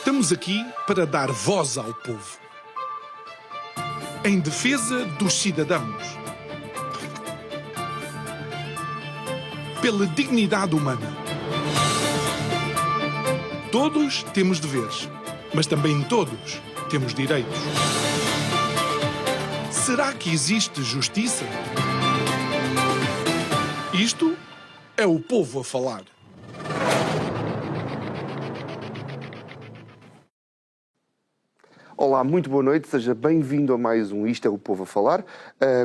Estamos aqui para dar voz ao povo, em defesa dos cidadãos, pela dignidade humana. Todos temos deveres, mas também todos temos direitos. Será que existe justiça? Isto é o povo a falar. Olá, muito boa noite, seja bem-vindo a mais um Isto é o Povo a Falar.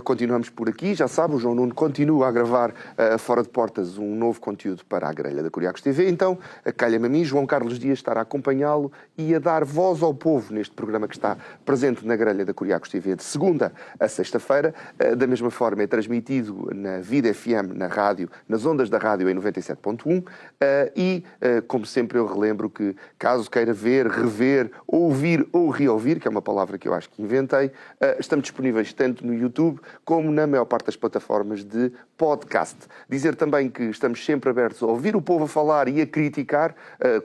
Continuamos por aqui, já sabe, o João Nuno continua a gravar fora de portas um novo conteúdo para a grelha da Curiacos TV, então calha-me a mim, João Carlos Dias, estar a acompanhá-lo e a dar voz ao povo neste programa que está presente na grelha da Curiacos TV de segunda a sexta-feira. Da mesma forma é transmitido na Vida FM, na rádio, nas ondas da rádio em 97.1 e, como sempre, eu relembro que caso queira ver, rever, ouvir ou reouvir, que é uma palavra que eu acho que inventei, estamos disponíveis tanto no YouTube como na maior parte das plataformas de podcast. Dizer também que estamos sempre abertos a ouvir o povo a falar e a criticar.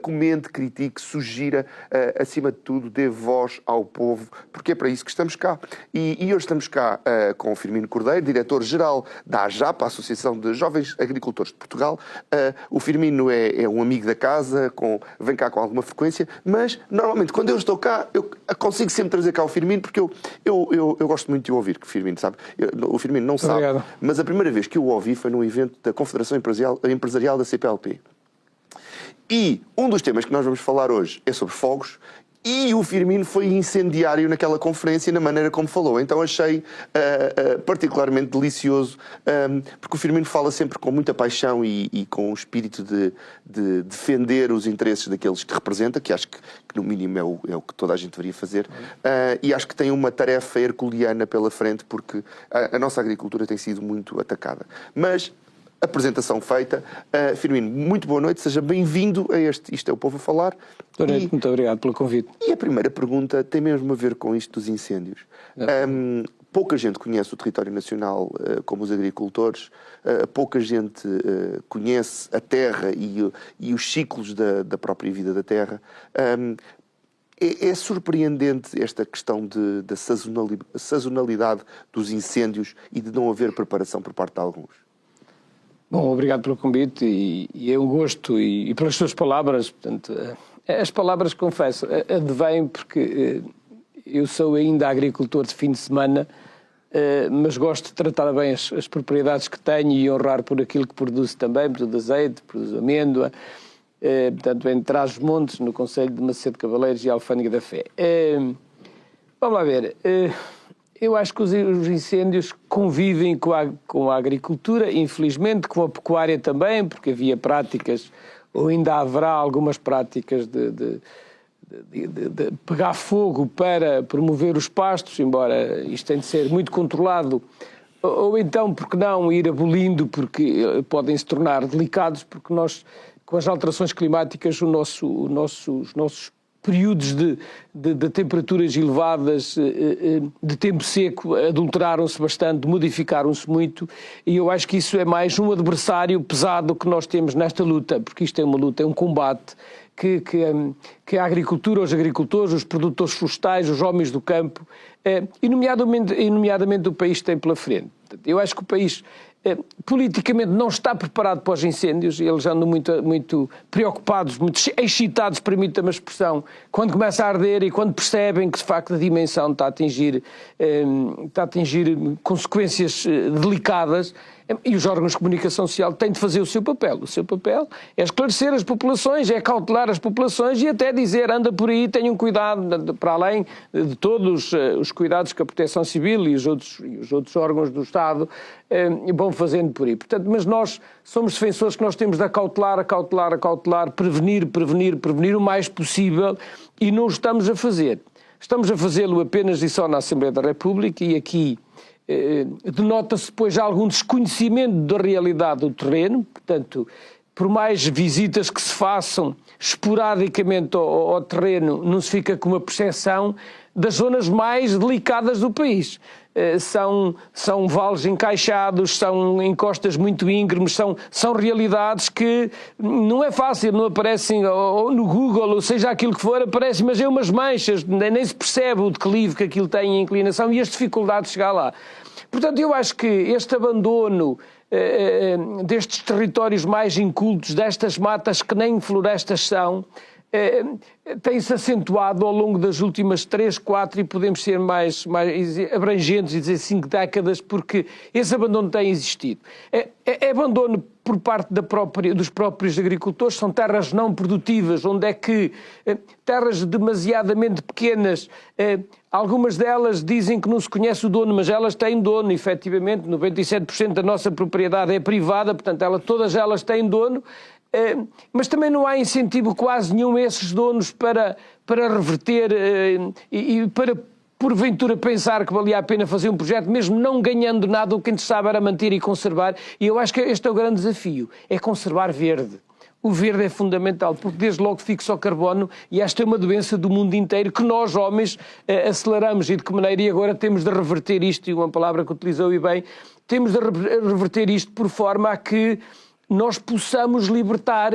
Comente, critique, sugira, acima de tudo, dê voz ao povo, porque é para isso que estamos cá. E hoje estamos cá com o Firmino Cordeiro, diretor-geral da AJAP, a Associação de Jovens Agricultores de Portugal. O Firmino é um amigo da casa, vem cá com alguma frequência, mas normalmente quando eu estou cá, eu consigo sempre trazer cá o Firmino, porque eu gosto muito de o ouvir, que o Firmino sabe. O Firmino não sabe, obrigado. Mas a primeira vez que eu o ouvi foi num evento da Confederação Empresarial da CPLP. E um dos temas que nós vamos falar hoje é sobre fogos, e o Firmino foi incendiário naquela conferência na maneira como falou. Então achei particularmente delicioso, porque o Firmino fala sempre com muita paixão e com o espírito de defender os interesses daqueles que representa, que acho que no mínimo é o que toda a gente deveria fazer. E acho que tem uma tarefa herculeana pela frente, porque a nossa agricultura tem sido muito atacada. Mas apresentação feita. Firmino, muito boa noite, seja bem-vindo a Isto é o Povo a Falar. Muito obrigado pelo convite. E a primeira pergunta tem mesmo a ver com isto dos incêndios. Pouca gente conhece o território nacional como os agricultores, pouca gente conhece a terra e os ciclos da própria vida da terra. É surpreendente esta questão da sazonalidade dos incêndios e de não haver preparação por parte de alguns. Bom, obrigado pelo convite e é um gosto e pelas suas palavras. Portanto, as palavras, confesso, advêm porque eu sou ainda agricultor de fim de semana, mas gosto de tratar bem as propriedades que tenho e honrar por aquilo que produzo também, produzo azeite, produzo amêndoa, portanto, em Trás-os-Montes, no concelho de Macedo Cavaleiros e Alfândega da Fé. Vamos lá ver. Eu acho que os incêndios convivem com a agricultura, infelizmente, com a pecuária também, porque havia práticas, ou ainda haverá algumas práticas de pegar fogo para promover os pastos, embora isto tem de ser muito controlado, ou então, porque não, ir abolindo, porque podem se tornar delicados, porque nós, com as alterações climáticas, os nossos períodos de temperaturas elevadas, de tempo seco, adulteraram-se bastante, modificaram-se muito, e eu acho que isso é mais um adversário pesado que nós temos nesta luta, porque isto é uma luta, é um combate que a agricultura, os agricultores, os produtores florestais, os homens do campo, e nomeadamente o país tem pela frente. Eu acho que o país politicamente não está preparado para os incêndios, eles andam muito preocupados, muito excitados, permita-me a expressão, quando começa a arder e quando percebem que de facto a dimensão está a atingir consequências delicadas, e os órgãos de comunicação social têm de fazer o seu papel. O seu papel é esclarecer as populações, é cautelar as populações e até dizer, anda por aí, tenham cuidado, para além de todos os cuidados que a Proteção Civil e os outros órgãos do Estado vão fazendo por aí. Portanto, mas nós somos defensores que nós temos de acautelar, prevenir o mais possível, e não o estamos a fazer. Estamos a fazê-lo apenas e só na Assembleia da República, e aqui denota-se depois algum desconhecimento da realidade do terreno. Portanto, por mais visitas que se façam esporadicamente ao terreno, não se fica com uma percepção das zonas mais delicadas do país. são vales encaixados, são encostas muito íngremes, são realidades que não é fácil, não aparecem ou no Google, ou seja aquilo que for, aparecem, mas é umas manchas, nem se percebe o declive que aquilo tem em inclinação e as dificuldades de chegar lá. Portanto, eu acho que este abandono destes territórios mais incultos, destas matas que nem florestas são, tem-se acentuado ao longo das últimas 3, 4 e podemos ser mais abrangentes e dizer 5 décadas, porque esse abandono tem existido. É abandono por parte dos próprios agricultores, são terras não produtivas, onde é que terras demasiadamente pequenas, algumas delas dizem que não se conhece o dono, mas elas têm dono, efetivamente, 97% da nossa propriedade é privada, portanto todas elas têm dono, mas também não há incentivo quase nenhum a esses donos para reverter e para, porventura, pensar que valia a pena fazer um projeto, mesmo não ganhando nada, o que interessava era manter e conservar. E eu acho que este é o grande desafio, é conservar verde. O verde é fundamental, porque desde logo fixa o carbono e esta é uma doença do mundo inteiro que nós, homens, aceleramos. E de que maneira? E agora temos de reverter isto, e uma palavra que utilizou e bem, temos de reverter isto por forma a que nós possamos libertar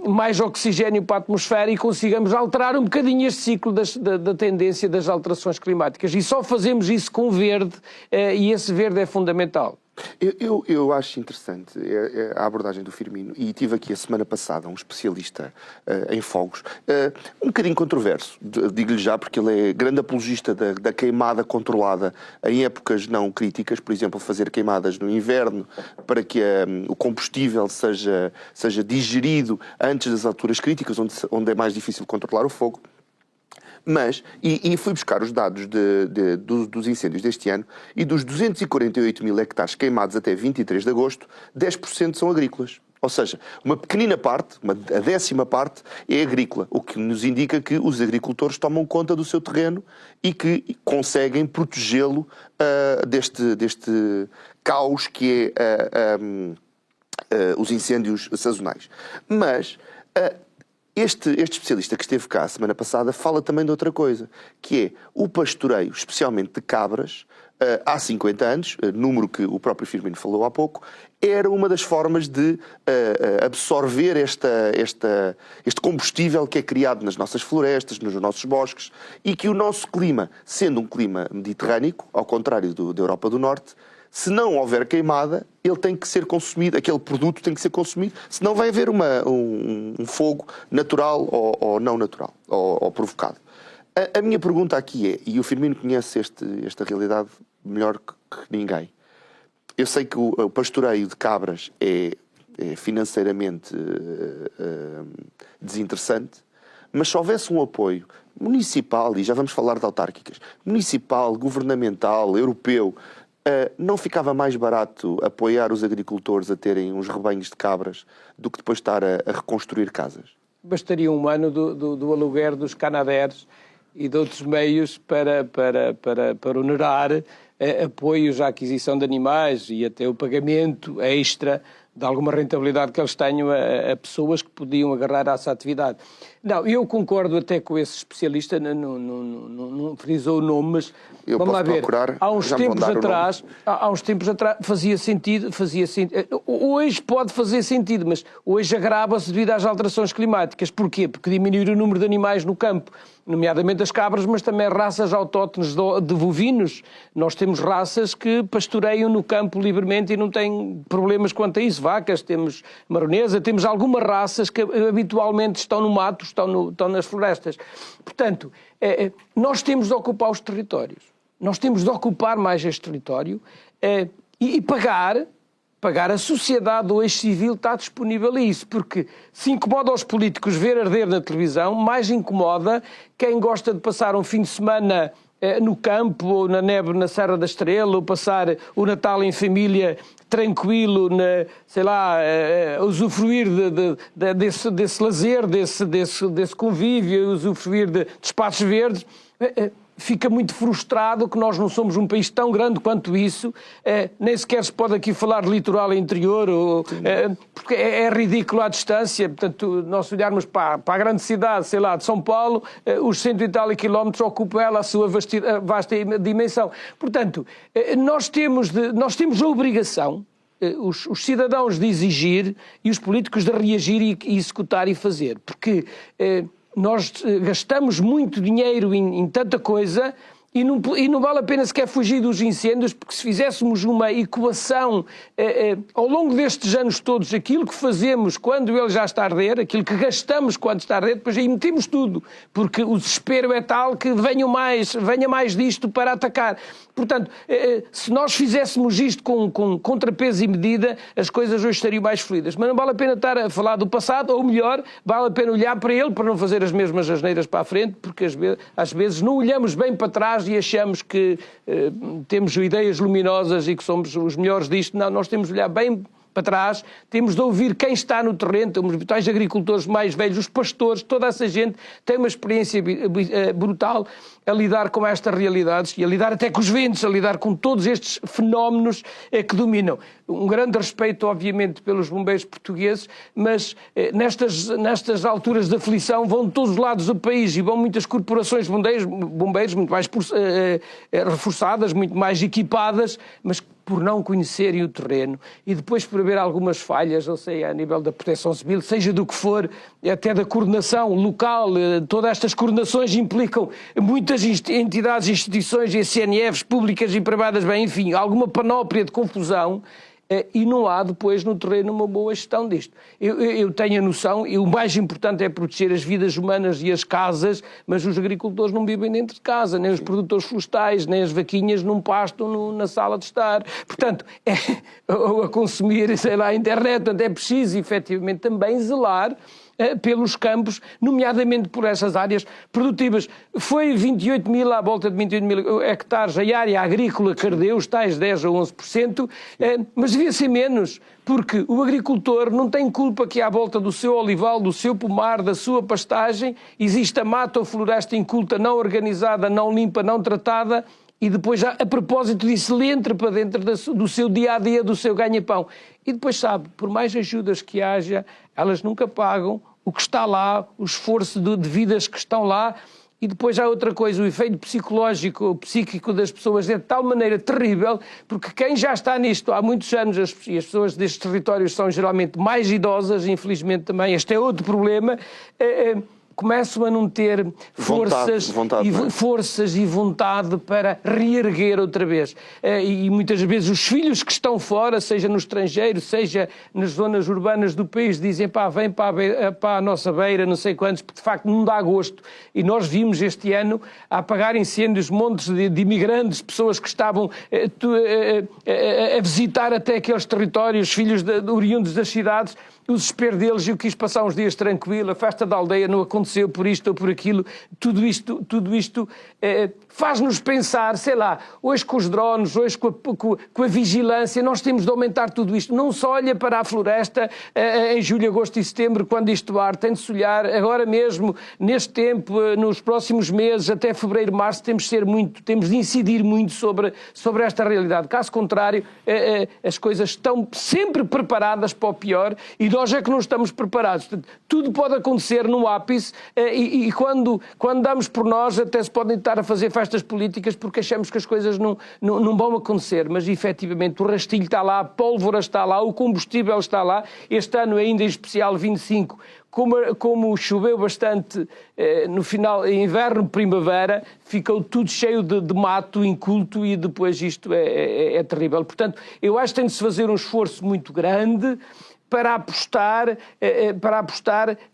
mais oxigênio para a atmosfera e consigamos alterar um bocadinho este ciclo da tendência das alterações climáticas. E só fazemos isso com verde, e esse verde é fundamental. Eu acho interessante a abordagem do Firmino, e tive aqui a semana passada um especialista em fogos, um bocadinho controverso, digo-lhe já, porque ele é grande apologista da queimada controlada em épocas não críticas, por exemplo, fazer queimadas no inverno para que o combustível seja digerido antes das alturas críticas, onde é mais difícil controlar o fogo. Mas, e fui buscar os dados dos incêndios deste ano, e dos 248 mil hectares queimados até 23 de agosto, 10% são agrícolas. Ou seja, uma pequenina parte, a 10ª parte, é agrícola, o que nos indica que os agricultores tomam conta do seu terreno e que conseguem protegê-lo deste caos que é os incêndios sazonais. Mas este especialista que esteve cá a semana passada fala também de outra coisa, que é o pastoreio, especialmente de cabras, há 50 anos, número que o próprio Firmino falou há pouco, era uma das formas de absorver este combustível que é criado nas nossas florestas, nos nossos bosques, e que o nosso clima, sendo um clima mediterrâneo, ao contrário da Europa do Norte, se não houver queimada, ele tem que ser consumido, aquele produto tem que ser consumido, senão vai haver um fogo natural ou não natural, ou provocado. A minha pergunta aqui é, e o Firmino conhece esta realidade melhor que ninguém, eu sei que o pastoreio de cabras é financeiramente desinteressante, mas se houvesse um apoio municipal, e já vamos falar de autárquicas, municipal, governamental, europeu, não ficava mais barato apoiar os agricultores a terem uns rebanhos de cabras do que depois estar a reconstruir casas? Bastaria um ano do aluguer dos canadeiros e de outros meios para onerar apoios à aquisição de animais e até o pagamento extra de alguma rentabilidade que eles tenham a pessoas que podiam agarrar a essa atividade. Não, eu concordo até com esse especialista, não frisou o nome, mas eu vamos lá ver. Há uns tempos atrás fazia sentido. Hoje pode fazer sentido, mas hoje agrava-se devido às alterações climáticas. Porquê? Porque diminuir o número de animais no campo, nomeadamente as cabras, mas também raças autóctones de bovinos. Nós temos raças que pastoreiam no campo livremente e não têm problemas quanto a isso. Vacas, temos maronesa, temos algumas raças que habitualmente estão no mato, estão nas florestas. Portanto, nós temos de ocupar os territórios. Nós temos de ocupar mais este território e pagar a sociedade, o eixo civil está disponível a isso, porque se incomoda os políticos ver arder na televisão, mais incomoda quem gosta de passar um fim de semana no campo, ou na neve na Serra da Estrela, ou passar o Natal em família tranquilo, usufruir desse lazer, desse convívio, usufruir de espaços verdes. fica muito frustrado que nós não somos um país tão grande quanto isso, nem sequer se pode aqui falar de litoral interior, porque é ridículo à distância. Portanto, nós olharmos para a grande cidade, sei lá, de São Paulo, os 100 e tal quilómetros ocupam ela a sua vasta dimensão. Portanto, nós temos a obrigação, os cidadãos, de exigir e os políticos de reagir e executar e fazer, porque nós gastamos muito dinheiro em tanta coisa e não vale a pena sequer fugir dos incêndios, porque se fizéssemos uma equação ao longo destes anos todos, aquilo que fazemos quando ele já está a arder, aquilo que gastamos quando está a arder, depois aí metemos tudo, porque o desespero é tal que venha mais disto para atacar. Portanto, se nós fizéssemos isto com contrapeso e medida, as coisas hoje estariam mais fluidas. Mas não vale a pena estar a falar do passado, ou melhor, vale a pena olhar para ele para não fazer as mesmas asneiras para a frente, porque às vezes não olhamos bem para trás e achamos que temos ideias luminosas e que somos os melhores disto. Não, nós temos de olhar bem para trás, temos de ouvir quem está no terreno, os habituais agricultores mais velhos, os pastores, toda essa gente tem uma experiência brutal a lidar com estas realidades e a lidar até com os ventos, a lidar com todos estes fenómenos que dominam. Um grande respeito, obviamente, pelos bombeiros portugueses, mas nestas alturas de aflição vão de todos os lados do país e vão muitas corporações de bombeiros muito mais reforçadas, muito mais equipadas, mas por não conhecerem o terreno e depois por haver algumas falhas, ou seja, a nível da proteção civil, seja do que for, até da coordenação local, todas estas coordenações implicam muitas entidades, instituições e CNFs públicas e privadas, bem, enfim, alguma panóplia de confusão. E não há depois no terreno uma boa gestão disto. Eu tenho a noção, e o mais importante é proteger as vidas humanas e as casas, mas os agricultores não vivem dentro de casa, nem os produtores florestais, nem as vaquinhas não pastam na sala de estar. Portanto, ou a consumir, sei lá, a internet. Portanto, é preciso, efetivamente, também zelar pelos campos, nomeadamente por essas áreas produtivas. Foi 28 mil, à volta de 28 mil hectares a área agrícola que ardeu, os tais 10 a 11%, mas devia ser menos, porque o agricultor não tem culpa que à volta do seu olival, do seu pomar, da sua pastagem, exista mata ou floresta inculta, não organizada, não limpa, não tratada, e depois, já, a propósito disso, ele entra para dentro do seu dia-a-dia, do seu ganha-pão. E depois, sabe, por mais ajudas que haja, elas nunca pagam o que está lá, o esforço de vidas que estão lá. E depois há outra coisa, o efeito psicológico, psíquico das pessoas é de tal maneira terrível, porque quem já está nisto há muitos anos, e as pessoas destes territórios são geralmente mais idosas, infelizmente também, este é outro problema, começam a não ter forças e vontade para reerguer outra vez. E muitas vezes os filhos que estão fora, seja no estrangeiro, seja nas zonas urbanas do país, dizem vem para a nossa beira, não sei quantos, porque de facto não dá gosto. E nós vimos este ano a apagar incêndios montes de imigrantes, pessoas que estavam a visitar até aqueles territórios, filhos oriundos das cidades, o desespero deles. Eu quis passar uns dias tranquilo, a festa da aldeia não aconteceu por isto ou por aquilo. Tudo isto faz-nos pensar, sei lá, hoje com os drones, hoje com a vigilância, nós temos de aumentar tudo isto. Não se olha para a floresta em julho, agosto e setembro, quando isto ar, tem-se olhar agora mesmo, neste tempo, nos próximos meses, até fevereiro, março, temos de incidir muito sobre esta realidade. Caso contrário, as coisas estão sempre preparadas para o pior e nós é que não estamos preparados. Tudo pode acontecer no ápice e quando damos por nós, até se podem estar a fazer festas políticas porque achamos que as coisas não vão acontecer, mas efetivamente o rastilho está lá, a pólvora está lá, o combustível está lá. Este ano ainda em especial 25, como choveu bastante no final, inverno, primavera, ficou tudo cheio de mato inculto e depois isto é terrível. Portanto, eu acho que tem de se fazer um esforço muito grande para apostar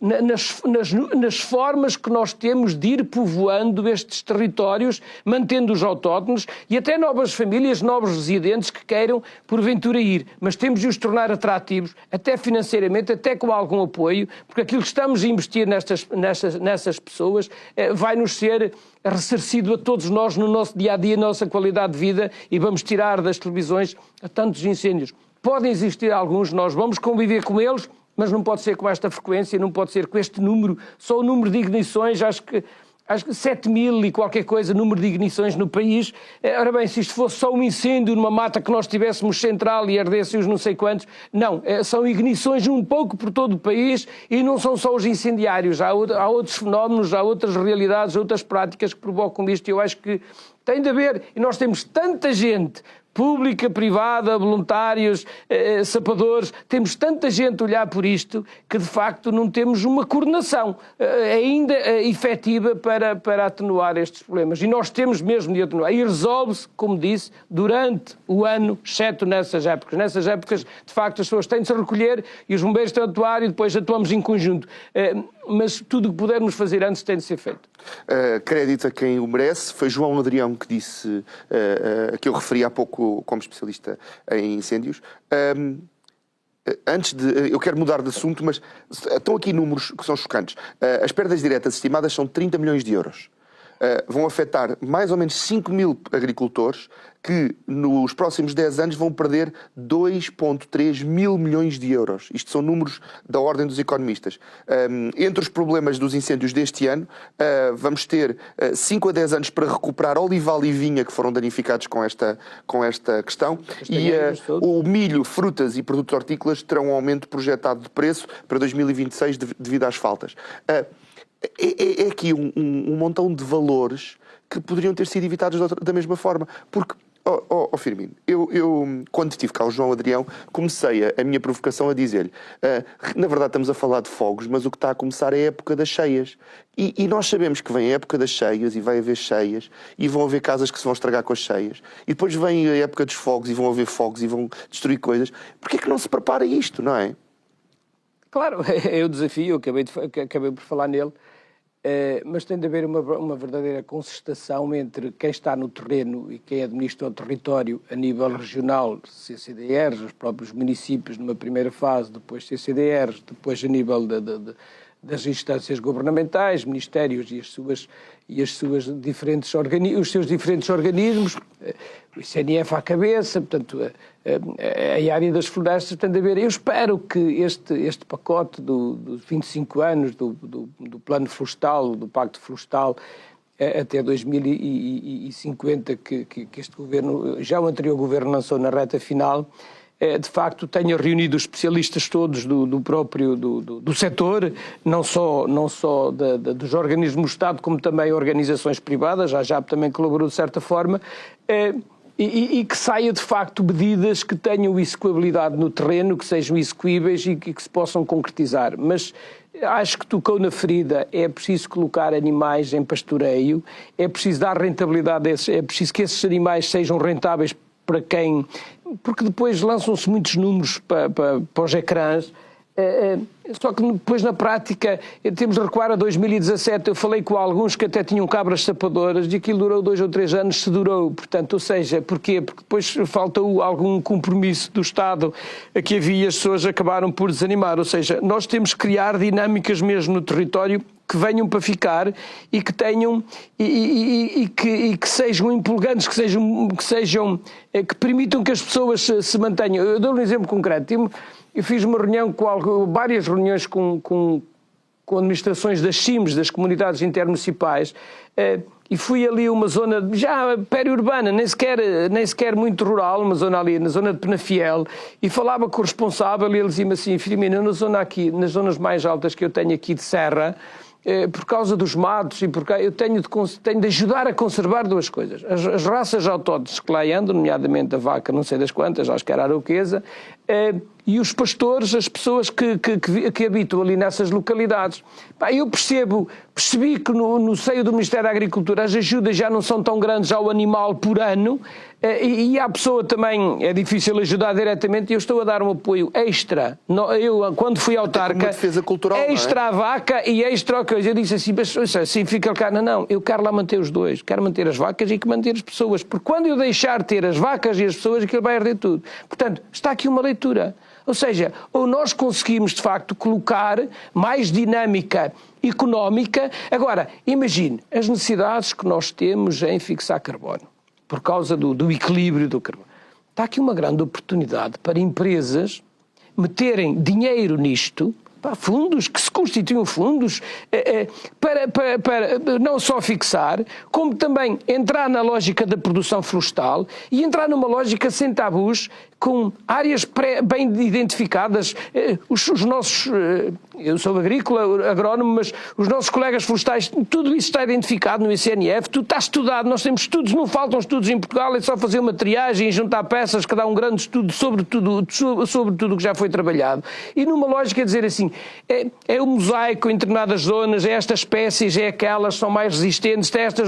nas formas que nós temos de ir povoando estes territórios, mantendo-os autóctonos e até novas famílias, novos residentes que queiram, porventura, ir. Mas temos de os tornar atrativos, até financeiramente, até com algum apoio, porque aquilo que estamos a investir nessas pessoas vai-nos ser ressarcido a todos nós no nosso dia-a-dia, na nossa qualidade de vida, e vamos tirar das televisões a tantos incêndios. Podem existir alguns, nós vamos conviver com eles, mas não pode ser com esta frequência, não pode ser com este número, só o número de ignições. Acho que acho que 7.000 e qualquer coisa, número de ignições no país. Ora bem, se isto fosse só um incêndio numa mata que nós tivéssemos central e ardessem os não sei quantos, não, são ignições um pouco por todo o país e não são só os incendiários, há outros fenómenos, há outras realidades, outras práticas que provocam isto e eu acho que tem de haver, e nós temos tanta gente pública, privada, voluntários, sapadores, temos tanta gente a olhar por isto que de facto não temos uma coordenação ainda efetiva para atenuar estes problemas. E nós temos mesmo de atenuar. E resolve-se, como disse, durante o ano, exceto nessas épocas. Nessas épocas, de facto, as pessoas têm de se recolher e os bombeiros têm de atuar e depois atuamos em conjunto. Mas tudo o que pudermos fazer antes tem de ser feito. Crédito a quem o merece. Foi João Adrião que disse, que eu referi há pouco como especialista em incêndios. Eu quero mudar de assunto, mas estão aqui números que são chocantes. As perdas diretas estimadas são 30 milhões de euros. Vão afetar mais ou menos 5.000 agricultores que nos próximos 10 anos vão perder 2,3 mil milhões de euros. Isto são números da ordem dos economistas. Entre os problemas dos incêndios deste ano, vamos ter 5 a 10 anos para recuperar olival e vinha que foram danificados com esta questão. E o milho, frutas e produtos hortícolas terão um aumento projetado de preço para 2026 devido às faltas. É aqui um montão de valores que poderiam ter sido evitados da mesma forma. Porque, Firmino, eu quando estive cá o João Adrião, comecei a minha provocação a dizer-lhe na verdade estamos a falar de fogos, mas o que está a começar é a época das cheias. E nós sabemos que vem a época das cheias e vai haver cheias e vão haver casas que se vão estragar com as cheias. E depois vem a época dos fogos e vão haver fogos e vão destruir coisas. Porquê é que não se prepara isto, não é? Claro, é o desafio, acabei por falar nele, mas tem de haver uma verdadeira concertação entre quem está no terreno e quem administra o território a nível regional, CCDRs, os próprios municípios numa primeira fase, depois CCDRs, depois a nível das instâncias governamentais, ministérios e os seus diferentes organismos, o ICNF à cabeça, portanto, a área das florestas tem de haver. Eu espero que este pacote dos 25 anos do plano florestal, do pacto florestal, até 2050, que este governo, já o anterior governo lançou na reta final, de facto tenha reunido os especialistas todos do setor, não só dos organismos do Estado, como também organizações privadas, a JAP também colaborou de certa forma, e que saia de facto medidas que tenham execuabilidade no terreno, que sejam execuíveis e que se possam concretizar. Mas acho que tocou na ferida, é preciso colocar animais em pastoreio, é preciso dar rentabilidade a esses, é preciso que esses animais sejam rentáveis para quem... Porque depois lançam-se muitos números para os ecrãs, só que depois na prática temos de recuar a 2017. Eu falei com alguns que até tinham cabras sapadoras e aquilo durou 2 ou 3 anos, se durou. Portanto, ou seja, porquê? Porque depois faltou algum compromisso do Estado que havia e as pessoas acabaram por desanimar. Ou seja, nós temos que criar dinâmicas mesmo no território que venham para ficar e que tenham que sejam empolgantes, que permitam que as pessoas se mantenham. Eu dou um exemplo concreto. Eu fiz uma reunião várias reuniões com administrações das CIMs, das comunidades intermunicipais, e fui ali a uma zona já periurbana, nem sequer muito rural, uma zona ali, na zona de Penafiel, e falava com o responsável e ele dizia-me assim: Firmino, na zona aqui, nas zonas mais altas que eu tenho aqui de serra, por causa dos matos e porque eu tenho de ajudar a conservar duas coisas. As raças autóctones que lá andam, nomeadamente a vaca não sei das quantas, acho que era a arauquesa, e os pastores, as pessoas que habitam ali nessas localidades. Eu percebi que no seio do Ministério da Agricultura as ajudas já não são tão grandes ao animal por ano, e à pessoa também é difícil ajudar diretamente, e eu estou a dar um apoio extra. Eu, quando fui autarca, uma defesa cultural, extra não é? A vaca e extra a coisa. Eu disse assim, mas assim fica cá. Não, eu quero lá manter os dois. Quero manter as vacas e que manter as pessoas. Porque quando eu deixar de ter as vacas e as pessoas, aquilo vai arder tudo. Portanto, está aqui uma leitura. Ou seja, ou nós conseguimos, de facto, colocar mais dinâmica económica. Agora, imagine as necessidades que nós temos em fixar carbono, por causa do equilíbrio do carbono. Está aqui uma grande oportunidade para empresas meterem dinheiro nisto. fundos, que se constituam fundos para não só fixar, como também entrar na lógica da produção florestal e entrar numa lógica sem tabus, com áreas bem identificadas. Os nossos, eu sou agrícola, agrónomo, mas os nossos colegas florestais, tudo isso está identificado no ICNF, tudo está estudado, nós temos estudos, não faltam estudos em Portugal, é só fazer uma triagem e juntar peças que dá um grande estudo sobre tudo o que já foi trabalhado. E numa lógica de dizer assim, é o mosaico em determinadas zonas, é estas espécies, é aquelas, são mais resistentes, tem estas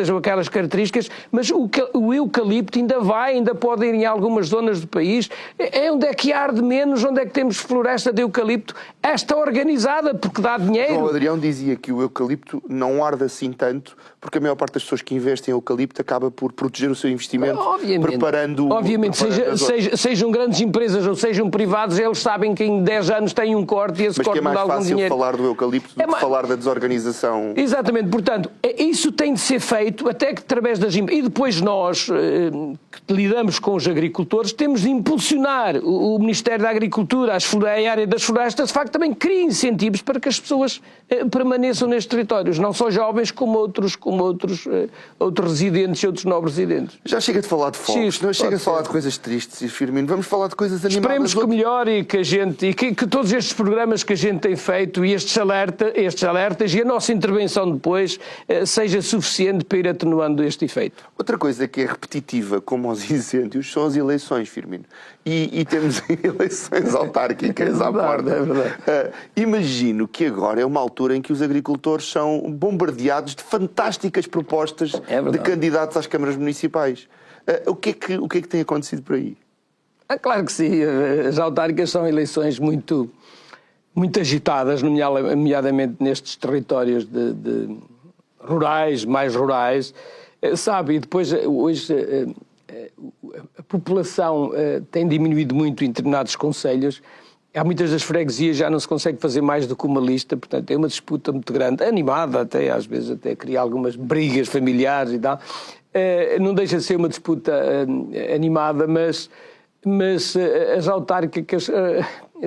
ou aquelas características, mas o eucalipto ainda pode ir em algumas zonas do país, é onde é que arde menos, onde é que temos floresta de eucalipto, esta organizada, porque dá dinheiro. O Adrião dizia que o eucalipto não arde assim tanto, porque a maior parte das pessoas que investem em eucalipto acaba por proteger o seu investimento, preparando... Obviamente, sejam grandes empresas ou sejam privados, eles sabem que em 10 anos têm um corte e esse corte dá algum dinheiro. Mas que é mais fácil falar do eucalipto do que falar da desorganização. Exatamente, portanto, isso tem de ser feito até que através das... E depois nós, que lidamos com os agricultores, temos de impulsionar o Ministério da Agricultura, a área das florestas, de facto também cria incentivos para que as pessoas permaneçam nestes territórios, não só jovens como outros residentes e outros não residentes. Já chega de falar de fogos, não chega de falar de coisas tristes, Firmino, vamos falar de coisas animadas. Esperemos que melhore e que todos estes programas que a gente tem feito e estes alertas e a nossa intervenção depois seja suficiente para ir atenuando este efeito. Outra coisa que é repetitiva, como aos incêndios, são as eleições, Firmino. E temos eleições autárquicas à porta. É verdade. Imagino que agora é uma altura em que os agricultores são bombardeados de fantásticas propostas de candidatos às câmaras municipais. O que é que tem acontecido por aí? Claro que sim. As autárquicas são eleições muito agitadas, nomeadamente nestes territórios mais rurais. Sabe, e depois hoje... A população tem diminuído muito em determinados concelhos. Há muitas das freguesias já não se consegue fazer mais do que uma lista, portanto é uma disputa muito grande, animada até, às vezes até cria algumas brigas familiares e tal. Não deixa de ser uma disputa animada, mas as autárquicas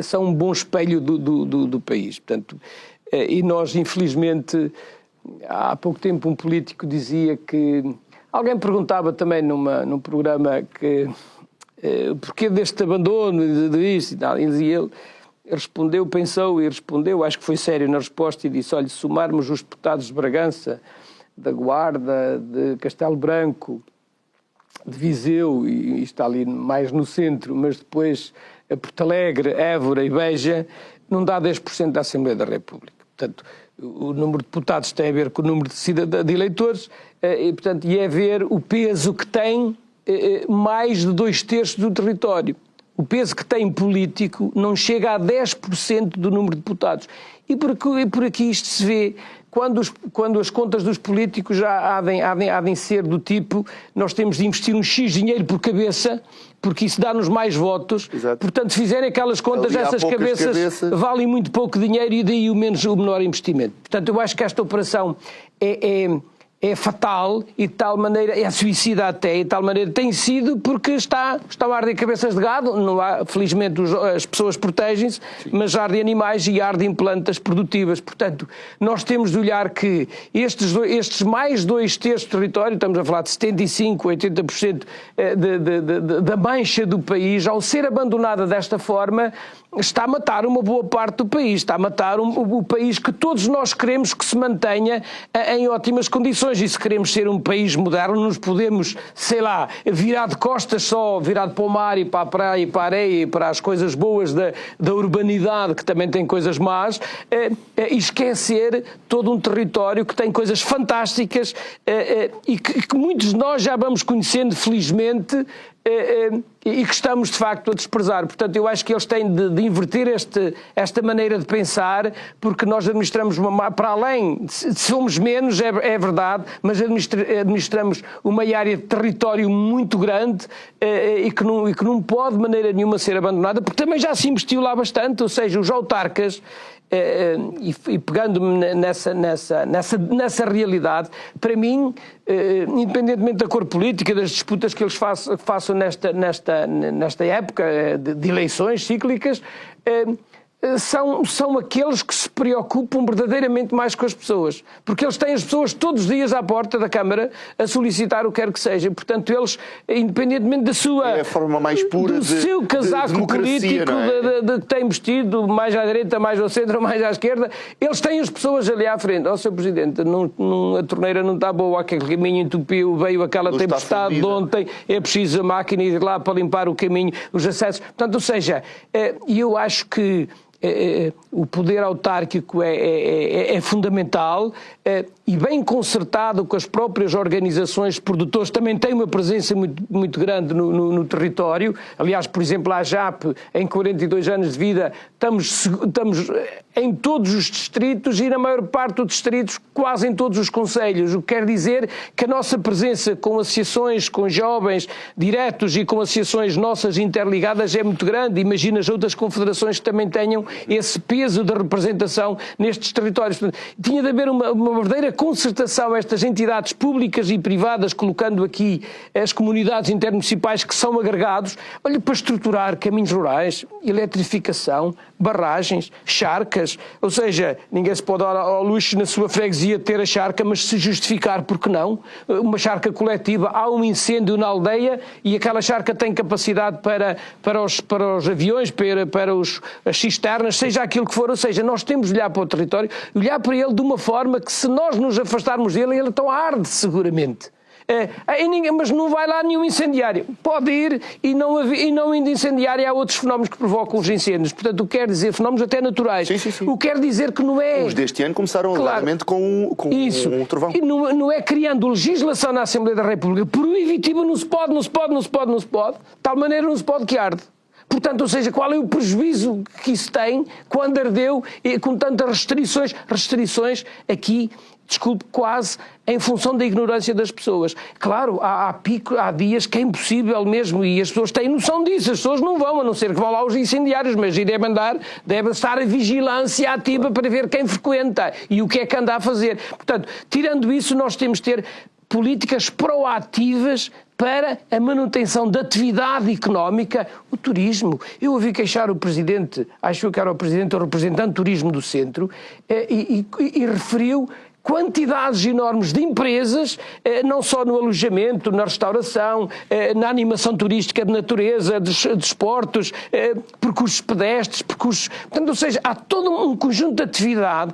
são um bom espelho do país. Portanto, e nós, infelizmente, há pouco tempo um político dizia que... Alguém perguntava também num programa que porquê deste abandono disso e tal, e ele respondeu, pensou e respondeu, acho que foi sério na resposta, e disse, olha, se somarmos os deputados de Bragança, da Guarda, de Castelo Branco, de Viseu, e está ali mais no centro, mas depois a Porto Alegre, Évora e Beja, não dá 10% da Assembleia da República. Portanto, o número de deputados tem a ver com o número de eleitores e é ver o peso que tem mais de 2/3 do território. O peso que tem político não chega a 10% do número de deputados. E por aqui isto se vê quando as contas dos políticos já há de ser do tipo nós temos de investir um X dinheiro por cabeça, porque isso dá-nos mais votos. Exato. Portanto, se fizerem aquelas contas, essas cabeças valem muito pouco dinheiro e daí o menor investimento. Portanto, eu acho que esta operação é fatal e de tal maneira, é suicida até, e de tal maneira tem sido porque está a arder cabeças de gado, não há, felizmente as pessoas protegem-se, mas ardem animais e ardem plantas produtivas. Portanto, nós temos de olhar que estes mais 2/3 do território, estamos a falar de 75%, 80% da mancha do país, ao ser abandonada desta forma, está a matar uma boa parte do país, está a matar o país que todos nós queremos que se mantenha em ótimas condições. E se queremos ser um país moderno, nos podemos, virar de costas só, virado para o mar e para a praia e para a areia e para as coisas boas da urbanidade, que também tem coisas más, e esquecer todo um território que tem coisas fantásticas e que muitos de nós já vamos conhecendo, felizmente, e que estamos de facto a desprezar. Portanto, eu acho que eles têm de inverter esta maneira de pensar, porque nós administramos para além, somos menos, é verdade, mas administramos uma área de território muito grande e que não pode de maneira nenhuma ser abandonada, porque também já se investiu lá bastante, ou seja, os autarcas, e pegando-me nessa realidade, para mim, independentemente da cor política, das disputas que eles façam nesta época de eleições cíclicas, são aqueles que se preocupam verdadeiramente mais com as pessoas, porque eles têm as pessoas todos os dias à porta da Câmara a solicitar o que quer que seja. Portanto, eles, independentemente da sua... É a forma mais pura do seu casaco político, que tem vestido mais à direita, mais ao centro, mais à esquerda, eles têm as pessoas ali à frente. Ó, Sr. Presidente, a torneira não está boa, aquele caminho entupiu, veio aquela tempestade de ontem, é preciso a máquina ir lá para limpar o caminho, os acessos. Portanto, ou seja, eu acho que o poder autárquico é fundamental, e bem concertado com as próprias organizações de produtores, também tem uma presença muito grande no território. Aliás, por exemplo, a AJAP, em 42 anos de vida, estamos em todos os distritos e na maior parte dos distritos, quase em todos os concelhos, o que quer dizer que a nossa presença com associações, com jovens diretos e com associações nossas interligadas é muito grande. Imagina as outras confederações que também tenham esse peso de representação nestes territórios. Portanto, tinha de haver uma verdadeira concertação, estas entidades públicas e privadas, colocando aqui as comunidades intermunicipais que são agregados, olha, para estruturar caminhos rurais, eletrificação, barragens, charcas, ou seja, ninguém se pode dar ao luxo na sua freguesia ter a charca, mas se justificar, porque não? Uma charca coletiva, há um incêndio na aldeia e aquela charca tem capacidade para os aviões, para as cisternas, seja aquilo que for, ou seja, nós temos de olhar para o território, olhar para ele de uma forma que, se nós nos afastarmos dele, ele então arde seguramente. Mas não vai lá nenhum incendiário. Pode ir e não indo incendiário, há outros fenómenos que provocam os incêndios. Portanto, o que quer dizer, fenómenos até naturais. Sim. O que quer dizer que não é... Os deste ano começaram claramente com um trovão. E não é criando legislação na Assembleia da República proibitiva, não se pode, de tal maneira não se pode que arde. Portanto, ou seja, qual é o prejuízo que isso tem quando ardeu e com tantas restrições aqui, desculpe, quase em função da ignorância das pessoas. Claro, há dias que é impossível mesmo, e as pessoas têm noção disso, as pessoas não vão, a não ser que vão lá os incendiários, mas deve estar a vigilância ativa para ver quem frequenta e o que é que anda a fazer. Portanto, tirando isso, nós temos de ter políticas proativas para a manutenção da atividade económica, o turismo. Eu ouvi queixar o Presidente, acho que era o Presidente ou o representante do Turismo do Centro, e referiu quantidades enormes de empresas, não só no alojamento, na restauração, na animação turística de natureza, de esportes, percursos pedestres, Portanto, ou seja, há todo um conjunto de atividade.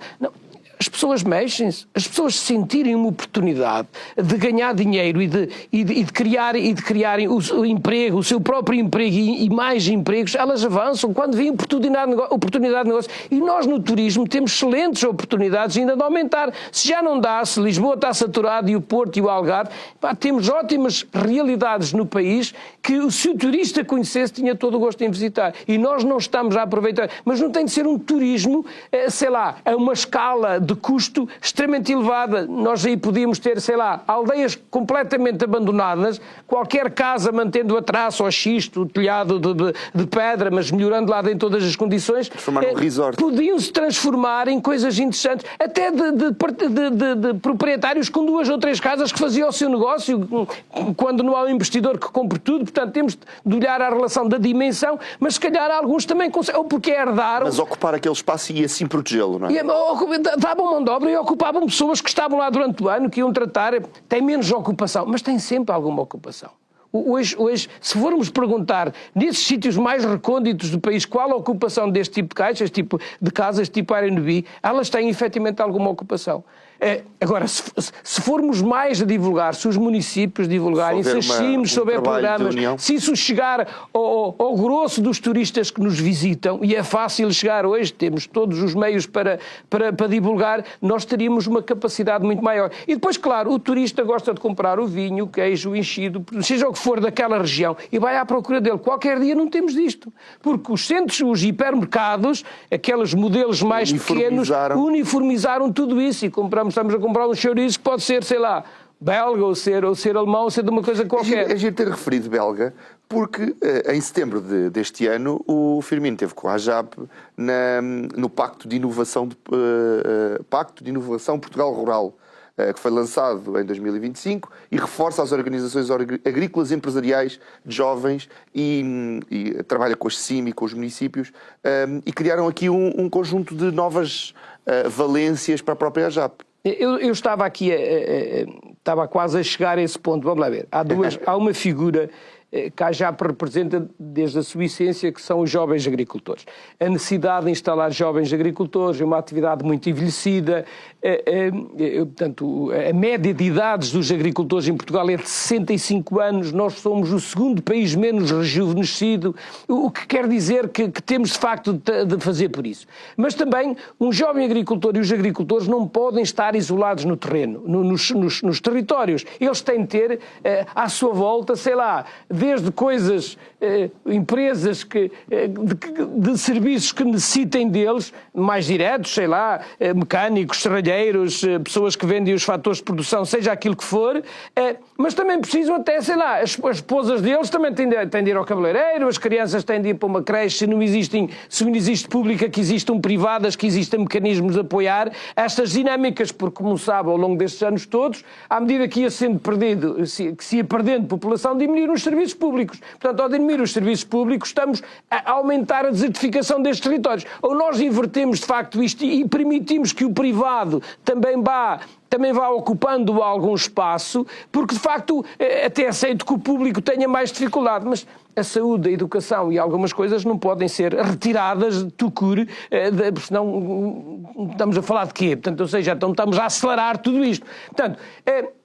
As pessoas mexem-se, as pessoas sentirem uma oportunidade de ganhar dinheiro e de criarem o emprego, o seu próprio emprego e mais empregos, elas avançam quando vêm oportunidade de negócio. E nós no turismo temos excelentes oportunidades ainda de aumentar. Se já não dá, se Lisboa está saturado e o Porto e o Algarve, temos ótimas realidades no país que, se o turista conhecesse, tinha todo o gosto em visitar. E nós não estamos a aproveitar. Mas não tem de ser um turismo, sei lá, a uma escala de custo extremamente elevada. Nós aí podíamos ter, sei lá, aldeias completamente abandonadas, qualquer casa mantendo a traça, o xisto, o telhado de pedra, mas melhorando lá dentro todas as condições. Transformar num resort. Podiam-se transformar em coisas interessantes, até de proprietários com 2 ou 3 casas que faziam o seu negócio, quando não há um investidor que compre tudo. Portanto, temos de olhar à relação da dimensão, mas se calhar alguns também conseguem, ou porque herdaram... Mas ocupar aquele espaço e assim protegê-lo, não é? Davam mão de obra e ocupavam pessoas que estavam lá durante o ano, que iam tratar, têm menos ocupação, mas têm sempre alguma ocupação. Hoje, se formos perguntar nesses sítios mais recônditos do país qual a ocupação deste tipo de caixas, de casas tipo Airbnb, elas têm efetivamente alguma ocupação. Agora, se formos mais a divulgar, se os municípios divulgarem, se assistimos sobre programas, se isso chegar ao grosso dos turistas que nos visitam, e é fácil chegar hoje, temos todos os meios para divulgar, nós teríamos uma capacidade muito maior. E depois, claro, o turista gosta de comprar o vinho, o queijo, o enchido, seja o que for daquela região, e vai à procura dele. Qualquer dia não temos disto, porque os centros, os hipermercados, aqueles modelos mais pequenos, uniformizaram tudo isso e estamos a comprar um chouriço que pode ser, sei lá, belga ou ser alemão ou ser de uma coisa qualquer. É giro ter referido belga, porque em setembro deste ano o Firmino teve com a AJAP no Pacto de Inovação Portugal Rural. que foi lançado em 2025 e reforça as organizações agrícolas empresariais de jovens e trabalha com as CIM e com os municípios e criaram aqui um conjunto de novas valências para a própria AJAP. Eu estava aqui, estava quase a chegar a esse ponto. Vamos lá ver. Há uma figura que a AJAP representa desde a sua essência, que são os jovens agricultores. A necessidade de instalar jovens agricultores é uma atividade muito envelhecida. Portanto, a média de idades dos agricultores em Portugal é de 65 anos. Nós somos o segundo país menos rejuvenescido, o que quer dizer que temos, de facto, de fazer por isso. Mas também, um jovem agricultor e os agricultores não podem estar isolados no terreno, nos territórios. Eles têm de ter à sua volta, sei lá, desde coisas, empresas de serviços que necessitem deles, mais diretos, sei lá, mecânicos, serralheiros, pessoas que vendem os fatores de produção, seja aquilo que for, mas também precisam até, sei lá, as esposas deles também têm de ir ao cabeleireiro, as crianças têm de ir para uma creche, se não existe pública, que existam privadas, que existam mecanismos de apoiar estas dinâmicas, porque, como sabe, ao longo destes anos todos, à medida que ia sendo perdido, que se ia perdendo população, diminuíram os serviços públicos. Portanto, ao diminuir os serviços públicos, estamos a aumentar a desertificação destes territórios. Ou nós invertemos, de facto, isto e permitimos que o privado também vá ocupando algum espaço, porque, de facto, até aceito que o público tenha mais dificuldade, mas a saúde, a educação e algumas coisas não podem ser retiradas de tucur, porque senão estamos a falar de quê? Portanto, ou seja, então estamos a acelerar tudo isto. Portanto,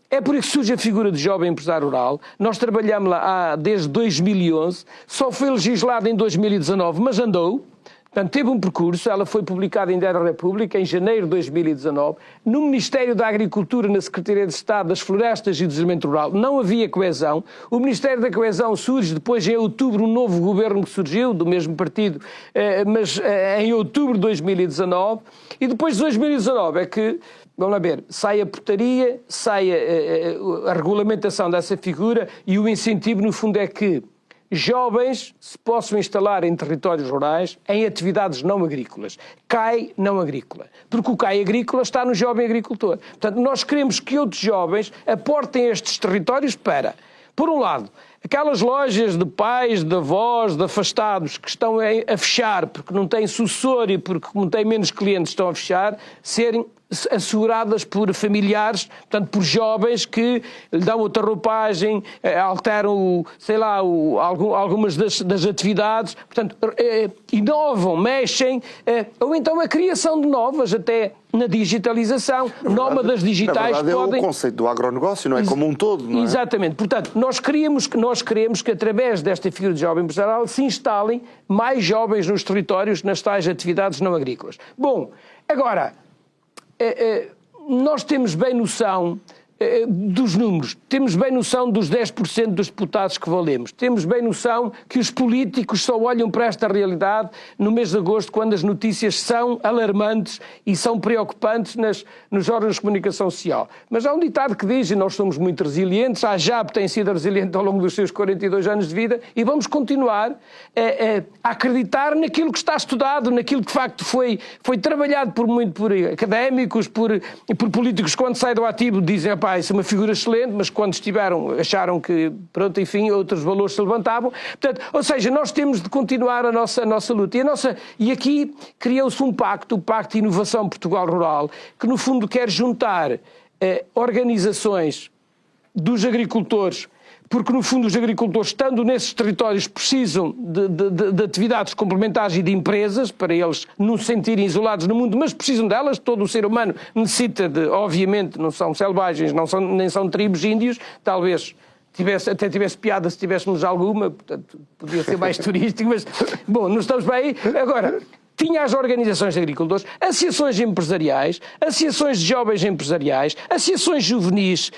é por isso que surge a figura de jovem empresário rural. Nós trabalhamos lá desde 2011, só foi legislado em 2019, mas andou. Portanto, teve um percurso, ela foi publicada em Diário da República em janeiro de 2019, no Ministério da Agricultura, na Secretaria de Estado das Florestas e do Desenvolvimento Rural, não havia coesão. O Ministério da Coesão surge depois, em outubro, um novo governo que surgiu, do mesmo partido, mas em outubro de 2019, e depois de 2019 é que, vamos lá ver, sai a portaria, sai a regulamentação dessa figura e o incentivo, no fundo, é que jovens se possam instalar em territórios rurais em atividades não agrícolas. CAI não agrícola. Porque o CAI agrícola está no jovem agricultor. Portanto, nós queremos que outros jovens aportem estes territórios para, por um lado, aquelas lojas de pais, de avós, de afastados que estão a fechar porque não têm sucessor e porque, como têm menos clientes, estão a fechar, serem asseguradas por familiares, portanto, por jovens que lhe dão outra roupagem, alteram, sei lá, algumas das atividades, portanto, inovam, mexem, ou então a criação de novas, até na digitalização, nómadas digitais. Na verdade, é o conceito do agronegócio, não é como um todo, não é? Exatamente. Portanto, nós queremos que através desta figura de jovem empresarial se instalem mais jovens nos territórios, nas tais atividades não agrícolas. Bom, agora, nós temos bem noção dos números, temos bem noção dos 10% dos deputados que valemos, temos bem noção que os políticos só olham para esta realidade no mês de agosto, quando as notícias são alarmantes e são preocupantes nos órgãos de comunicação social. Mas há um ditado que diz, e nós somos muito resilientes, a AJAP tem sido resiliente ao longo dos seus 42 anos de vida, e vamos continuar a acreditar naquilo que está estudado, naquilo que de facto foi trabalhado por académicos, por políticos, quando saem do ativo dizem, isso é uma figura excelente, mas quando acharam que, pronto, enfim, outros valores se levantavam. Portanto, ou seja, nós temos de continuar a nossa luta. E aqui criou-se o Pacto de Inovação Portugal Rural, que no fundo quer juntar organizações dos agricultores, porque no fundo os agricultores, estando nesses territórios, precisam de atividades complementares e de empresas, para eles não se sentirem isolados no mundo, mas precisam delas. Todo o ser humano necessita obviamente, não são selvagens, nem são tribos índios, talvez até tivesse piada se tivéssemos alguma, portanto podia ser mais turístico, mas bom, não estamos bem aí. Agora, tinha as organizações de agricultores, associações empresariais, associações de jovens empresariais, associações juvenis,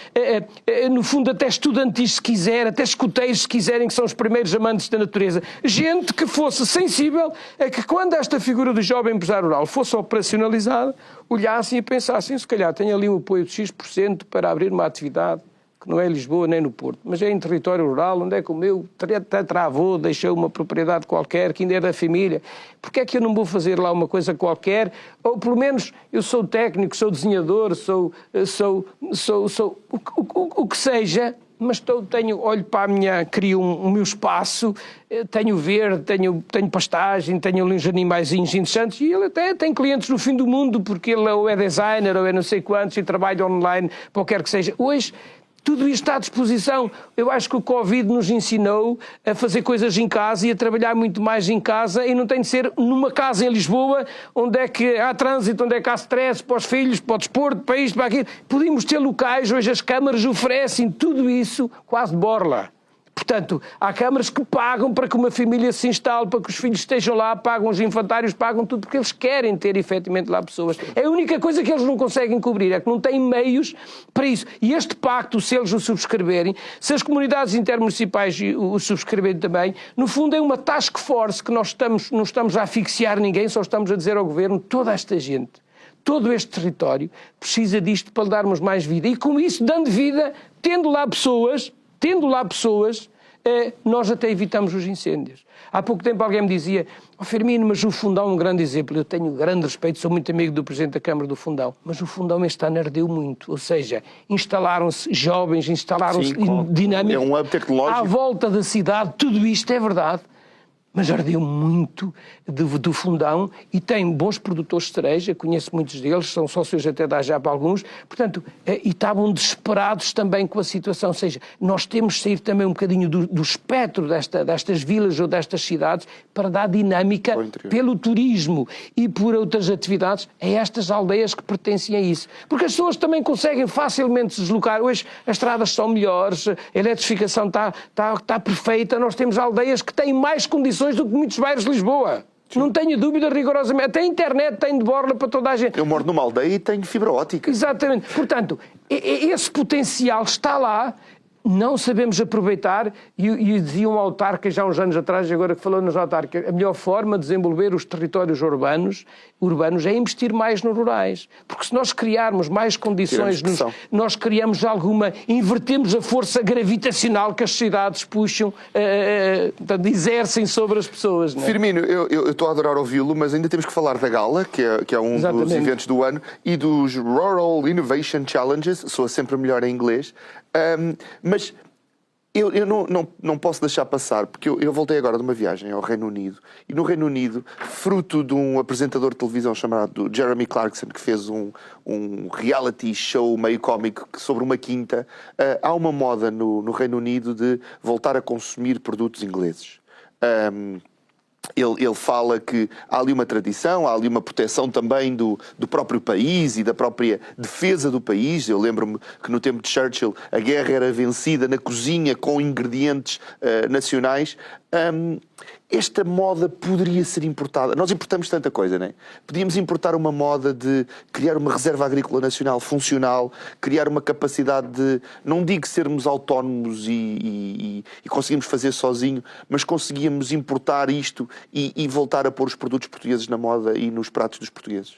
no fundo até estudantis se quiser, até escuteiros se quiserem, que são os primeiros amantes da natureza. Gente que fosse sensível a que quando esta figura do jovem empresário rural fosse operacionalizada, olhassem e pensassem, se calhar tem ali um apoio de X% para abrir uma atividade que não é Lisboa nem no Porto, mas é em território rural, onde é que o meu tetravô deixou uma propriedade qualquer, que ainda é da família. Porque é que eu não vou fazer lá uma coisa qualquer? Ou pelo menos eu sou técnico, sou desenhador, sou o que seja, mas olho para a minha, crio o meu espaço, tenho verde, tenho pastagem, tenho uns animaizinhos interessantes, e ele até tem clientes no fim do mundo, porque ele ou é designer, ou é não sei quantos, e trabalha online, qualquer que seja. Hoje, tudo isto está à disposição. Eu acho que o Covid nos ensinou a fazer coisas em casa e a trabalhar muito mais em casa, e não tem de ser numa casa em Lisboa, onde é que há trânsito, onde é que há stress para os filhos, para o desporto, para isto, para aquilo. Podemos ter locais, hoje as câmaras oferecem tudo isso quase de borla. Portanto, há câmaras que pagam para que uma família se instale, para que os filhos estejam lá, pagam os infantários, pagam tudo, porque eles querem ter efetivamente lá pessoas. É a única coisa que eles não conseguem cobrir, é que não têm meios para isso. E este pacto, se eles o subscreverem, se as comunidades intermunicipais o subscreverem também, no fundo é uma task force que nós não estamos a asfixiar ninguém, só estamos a dizer ao Governo, toda esta gente, todo este território precisa disto para lhe darmos mais vida. E com isso, dando vida, tendo lá pessoas, nós até evitamos os incêndios. Há pouco tempo alguém me dizia, Firmino, mas o Fundão é um grande exemplo. Eu tenho grande respeito, sou muito amigo do Presidente da Câmara do Fundão, mas o Fundão este ano ardeu muito. Ou seja, instalaram-se jovens, instalaram-se dinâmicos. É um hub tecnológico. À volta da cidade, tudo isto é verdade. Mas ardeu muito do Fundão e tem bons produtores de cereja, conheço muitos deles, são sócios até da AJAP alguns, portanto, e estavam desesperados também com a situação, ou seja, nós temos de sair também um bocadinho do espectro destas vilas ou destas cidades para dar dinâmica pelo turismo e por outras atividades a estas aldeias que pertencem a isso. Porque as pessoas também conseguem facilmente se deslocar, hoje as estradas são melhores, a eletrificação está perfeita, nós temos aldeias que têm mais condições do que muitos bairros de Lisboa. Sim. Não tenho dúvida, rigorosamente. Até a internet tem de borla para toda a gente. Eu moro numa aldeia e tenho fibra óptica. Exatamente. Portanto, esse potencial está lá, não sabemos aproveitar, e dizia um autarca já há uns anos atrás, agora que falou nos autarcas, a melhor forma de desenvolver os territórios urbanos é investir mais nos rurais. Porque se nós criarmos mais condições, nós criamos invertemos a força gravitacional que as cidades puxam, exercem sobre as pessoas. Não é? Firmino, eu estou a adorar ouvi-lo, mas ainda temos que falar da Gala, que é um dos eventos do ano, e dos Rural Innovation Challenges, soa sempre melhor em inglês, mas eu não posso deixar passar, porque eu voltei agora de uma viagem ao Reino Unido, e no Reino Unido, fruto de um apresentador de televisão chamado Jeremy Clarkson, que fez um reality show meio cómico sobre uma quinta, há uma moda no Reino Unido de voltar a consumir produtos ingleses. Ele fala que há ali uma tradição, há ali uma proteção também do próprio país e da própria defesa do país. Eu lembro-me que no tempo de Churchill a guerra era vencida na cozinha com ingredientes nacionais. Esta moda poderia ser importada. Nós importamos tanta coisa, não é? Podíamos importar uma moda de criar uma reserva agrícola nacional funcional, criar uma capacidade de, não digo sermos autónomos e conseguimos fazer sozinho, mas conseguíamos importar isto e voltar a pôr os produtos portugueses na moda e nos pratos dos portugueses.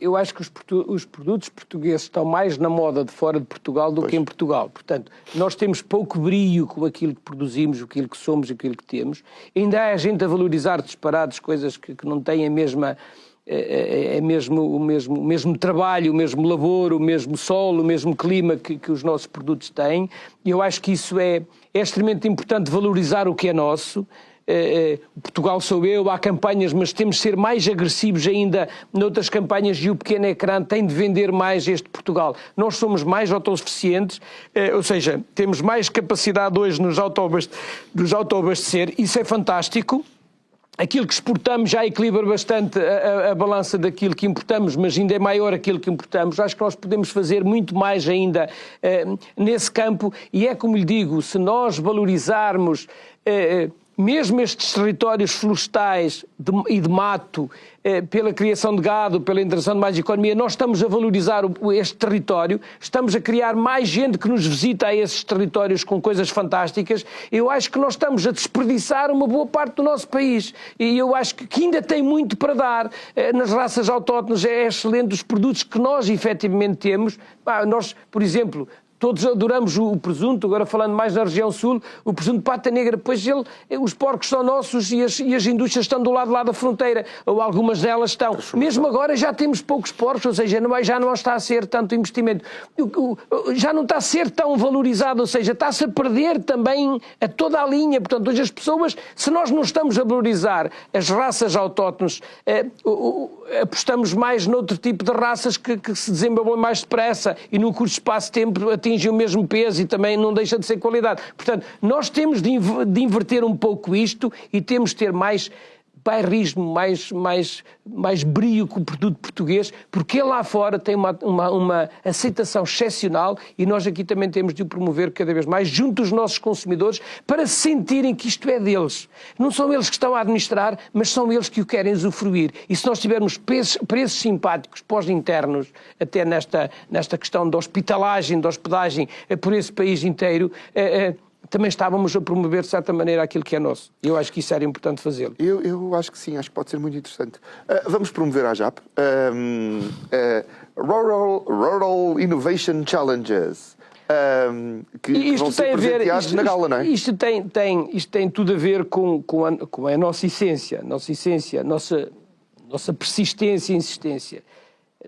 Eu acho que os produtos portugueses estão mais na moda de fora de Portugal do que em Portugal. Portanto, nós temos pouco brio com aquilo que produzimos, aquilo que somos e aquilo que temos. Ainda há gente a valorizar disparados coisas que não têm a mesma... o mesmo trabalho, o mesmo labor, o mesmo sol, o mesmo clima que os nossos produtos têm. E eu acho que isso é extremamente importante, valorizar o que é nosso. Portugal sou eu, há campanhas, mas temos de ser mais agressivos ainda noutras campanhas, e o pequeno ecrã tem de vender mais este Portugal. Nós somos mais autossuficientes, ou seja, temos mais capacidade hoje nos autoabastecer, isso é fantástico. Aquilo que exportamos já equilibra bastante a balança daquilo que importamos, mas ainda é maior aquilo que importamos. Acho que nós podemos fazer muito mais ainda nesse campo, e é como lhe digo, se nós valorizarmos mesmo estes territórios florestais e de mato, pela criação de gado, pela interação de mais economia, nós estamos a valorizar este território, estamos a criar mais gente que nos visita a esses territórios com coisas fantásticas. Eu acho que nós estamos a desperdiçar uma boa parte do nosso país, e eu acho que ainda tem muito para dar. Nas raças autóctones é excelente os produtos que nós efetivamente temos. Nós, por exemplo, Todos adoramos o presunto, agora falando mais na região sul, o presunto de pata negra, pois os porcos são nossos e as indústrias estão do lado lá da fronteira, ou algumas delas estão. Mesmo agora já temos poucos porcos, ou seja, já não está a ser tanto investimento. Já não está a ser tão valorizado, ou seja, está-se a perder também a toda a linha. Portanto, hoje as pessoas, se nós não estamos a valorizar as raças autóctones, apostamos mais noutro tipo de raças que se desenvolvem mais depressa e num curto espaço de tempo atingem o mesmo peso e também não deixa de ser qualidade. Portanto, nós temos de inverter um pouco isto e temos de ter mais bairrismo, mais brio com o produto português, porque lá fora tem uma aceitação excepcional e nós aqui também temos de o promover cada vez mais junto dos nossos consumidores para sentirem que isto é deles. Não são eles que estão a administrar, mas são eles que o querem usufruir. E se nós tivermos preços simpáticos pós-internos, até nesta questão da hospitalagem, da hospedagem por esse país inteiro, também estávamos a promover, de certa maneira, aquilo que é nosso. Eu acho que isso era importante fazê-lo. Eu acho que sim, acho que pode ser muito interessante. Vamos promover a JAP. Rural Innovation Challenges. Que vão ser presenteados na gala, não é? Isto tem tudo a ver com a nossa essência, nossa persistência e insistência.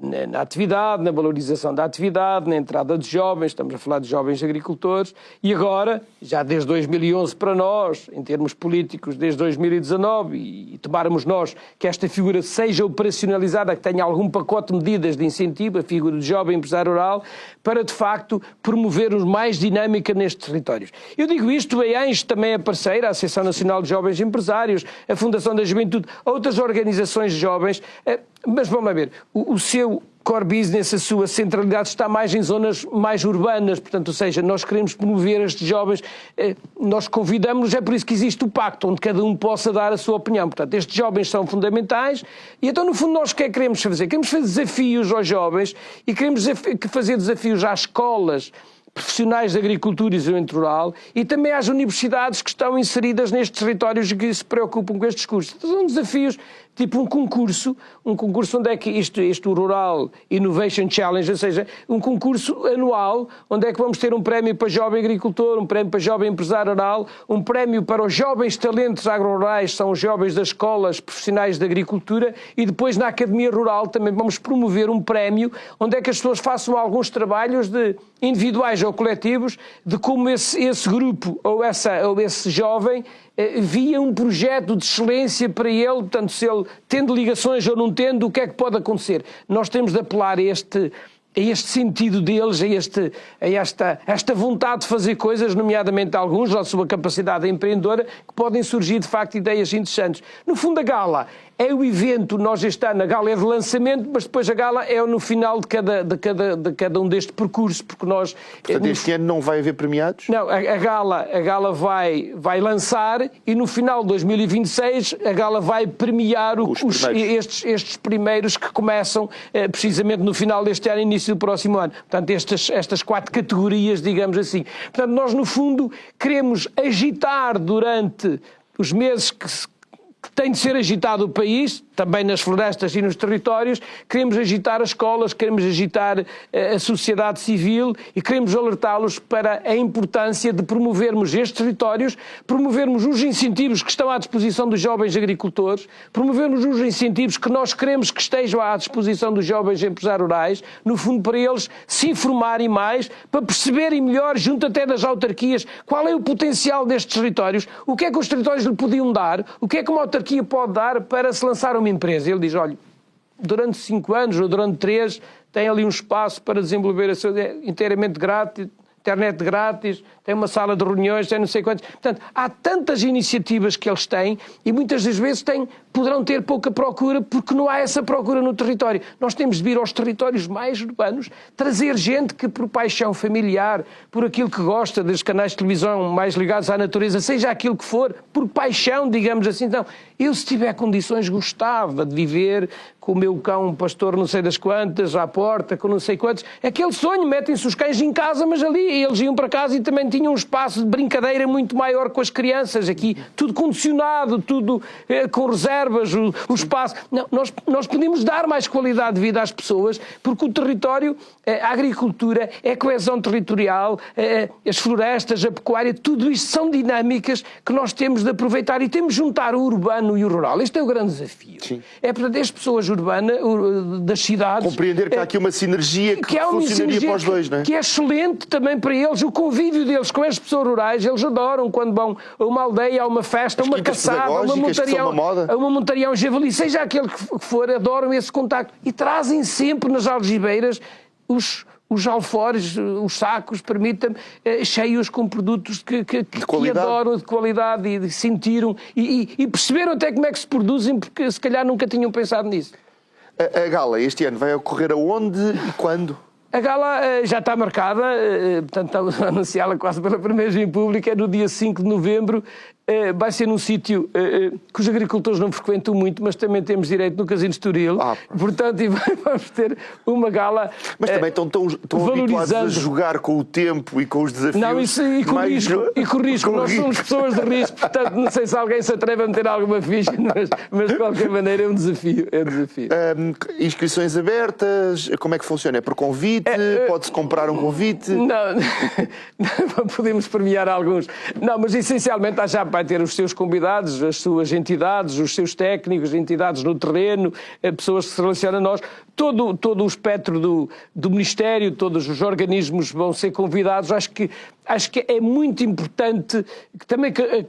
Na atividade, na valorização da atividade, na entrada de jovens, estamos a falar de jovens agricultores, e agora, já desde 2011 para nós, em termos políticos, desde 2019, e tomarmos nós que esta figura seja operacionalizada, que tenha algum pacote de medidas de incentivo, a figura de jovem empresário rural, para de facto promovermos mais dinâmica nestes territórios. Eu digo isto, a ANJ também é parceira, a Associação Nacional de Jovens Empresários, a Fundação da Juventude, outras organizações de jovens, mas vamos lá ver, o seu core business, a sua centralidade está mais em zonas mais urbanas, portanto, ou seja, nós queremos promover estes jovens, nós convidamos-nos, é por isso que existe o pacto, onde cada um possa dar a sua opinião. Portanto, estes jovens são fundamentais e então, no fundo, nós o que é que queremos fazer? Queremos fazer desafios aos jovens e queremos fazer desafios às escolas profissionais de agricultura e desenvolvimento rural e também às universidades que estão inseridas nestes territórios e que se preocupam com estes cursos. Então, são desafios tipo um concurso onde é que isto Rural Innovation Challenge, ou seja, um concurso anual, onde é que vamos ter um prémio para jovem agricultor, um prémio para jovem empresário rural, um prémio para os jovens talentos agro-rurais, são os jovens das escolas profissionais de agricultura, e depois na Academia Rural também vamos promover um prémio onde é que as pessoas façam alguns trabalhos individuais ou coletivos de como esse grupo ou esse jovem via um projeto de excelência para ele, portanto, se ele tendo ligações ou não tendo, o que é que pode acontecer? Nós temos de apelar a este sentido deles, a esta vontade de fazer coisas, nomeadamente alguns, a sua capacidade empreendedora, que podem surgir, de facto, ideias interessantes. No fundo, a gala é o evento, nós este ano, a gala é de lançamento, mas depois a gala é no final de cada um deste percurso, porque nós... Portanto, este ano não vai haver premiados? Não, a gala vai lançar e no final de 2026 a gala vai premiar estes primeiros que começam precisamente no final deste ano, início do próximo ano. Portanto, estas 4 categorias, digamos assim. Portanto, nós no fundo queremos agitar durante os meses que tem de ser agitado o país, também nas florestas e nos territórios, queremos agitar as escolas, queremos agitar a sociedade civil e queremos alertá-los para a importância de promovermos estes territórios, promovermos os incentivos que estão à disposição dos jovens agricultores, promovermos os incentivos que nós queremos que estejam à disposição dos jovens empresários rurais, no fundo para eles se informarem mais, para perceberem melhor, junto até das autarquias, qual é o potencial destes territórios, o que é que os territórios lhe podiam dar, o que é que uma autarquia pode dar para se lançar uma empresa. Ele diz, olha, durante 5 anos ou durante 3 tem ali um espaço para desenvolver a sua inteiramente grátis, internet grátis, tem uma sala de reuniões, tem não sei quantos. Portanto, há tantas iniciativas que eles têm e muitas das vezes poderão ter pouca procura porque não há essa procura no território. Nós temos de vir aos territórios mais urbanos, trazer gente que por paixão familiar, por aquilo que gosta dos canais de televisão mais ligados à natureza, seja aquilo que for, por paixão, digamos assim. Então, eu se tiver condições gostava de viver com o meu cão pastor não sei das quantas, à porta, com não sei quantos. Aquele sonho, metem-se os cães em casa, mas ali eles iam para casa e também tinham um espaço de brincadeira muito maior com as crianças. Aqui tudo condicionado, tudo com reservas, o espaço. Não, nós podemos dar mais qualidade de vida às pessoas, porque o território, a agricultura, a coesão territorial, as florestas, a pecuária, tudo isto são dinâmicas que nós temos de aproveitar e temos de juntar o urbano e o rural. Este é o grande desafio. Sim. É para as pessoas urbanas, das cidades... Compreender que há aqui uma sinergia que funcionaria para os dois, não é? Que é excelente também para eles, o convívio deles com as pessoas rurais, eles adoram quando vão a uma aldeia, a uma festa, a uma caçada, a uma montarião, javali, seja aquele que for, adoram esse contacto. E trazem sempre nas algibeiras os alforjes, os sacos, permitam-me, cheios com produtos que adoram, de qualidade, e sentiram, e perceberam até como é que se produzem, porque se calhar nunca tinham pensado nisso. A gala este ano vai ocorrer aonde e quando? A gala já está marcada, portanto estamos a anunciá-la quase pela primeira vez em público, é no dia 5 de novembro, vai ser num sítio que os agricultores não frequentam muito, mas também temos direito no Casino de Estoril, portanto vamos ter uma gala. Mas também estão habituados a jogar com o tempo e com os desafios. Não, isso, e com o risco, nós somos pessoas de risco, portanto não sei se alguém se atreve a meter alguma ficha, mas de qualquer maneira é um desafio. Inscrições abertas, como é que funciona? É por convite? Pode-se comprar um convite? Não, podemos premiar alguns. Não, mas essencialmente já vai ter os seus convidados, as suas entidades, os seus técnicos, entidades no terreno, pessoas que se relacionam a nós. Todo o espectro do Ministério, todos os organismos vão ser convidados. Acho que é muito importante